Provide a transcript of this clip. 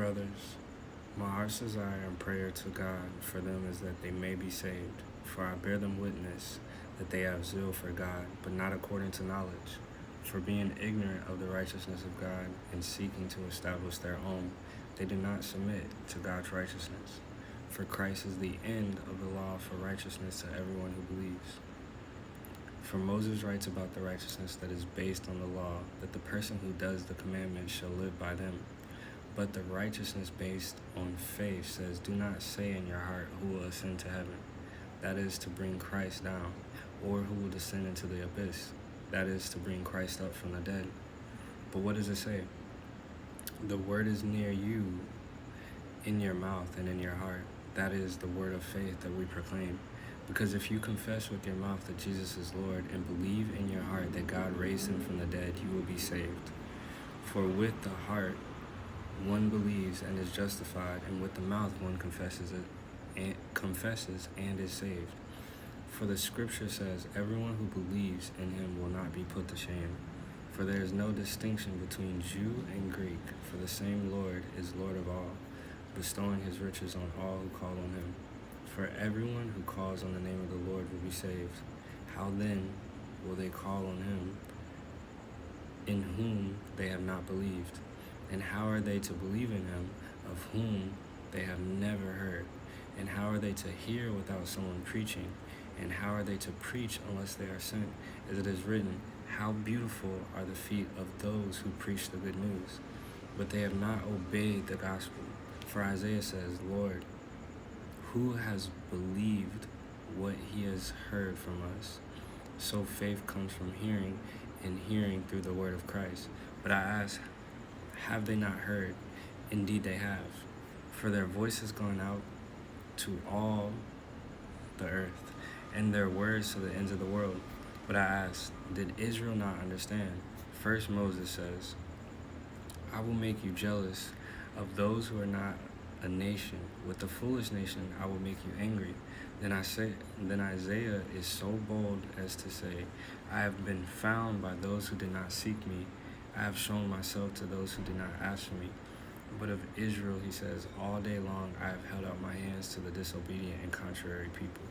Brothers, my heart's desire and prayer to God for them is that they may be saved. For I bear them witness that they have zeal for God, but not according to knowledge. For being ignorant of the righteousness of God and seeking to establish their own, they do not submit to God's righteousness. For Christ is the end of the law for righteousness to everyone who believes. For Moses writes about the righteousness that is based on the law, that the person who does the commandments shall live by them. But the righteousness based on faith says, do not say in your heart, who will ascend to heaven? That is to bring Christ down. Or who will descend into the abyss? That is to bring Christ up from the dead. But what does it say? The word is near you, in your mouth and in your heart. That is the word of faith that we proclaim. Because if you confess with your mouth that Jesus is Lord and believe in your heart that God raised him from the dead, you will be saved. For with the heart one believes and is justified, and with the mouth one confesses and is saved. For the scripture says, everyone who believes in him will not be put to shame. For there is no distinction between Jew and Greek, for the same Lord is Lord of all, bestowing his riches on all who call on him. For everyone who calls on the name of the Lord will be saved. How then will they call on him in whom they have not believed? And how are they to believe in him of whom they have never heard? And how are they to hear without someone preaching? And how are they to preach unless they are sent? As it is written, how beautiful are the feet of those who preach the good news. But they have not obeyed the gospel. For Isaiah says, Lord, who has believed what he has heard from us? So faith comes from hearing, and hearing through the word of Christ. But I ask, have they not heard? Indeed they have. For their voice has gone out to all the earth, and their words to the ends of the world. But I ask, did Israel not understand? First Moses says, I will make you jealous of those who are not a nation. With the foolish nation I will make you angry. Then Isaiah is so bold as to say, I have been found by those who did not seek me. I have shown myself to those who did not ask for me. But of Israel, he says, all day long I have held out my hands to the disobedient and contrary people.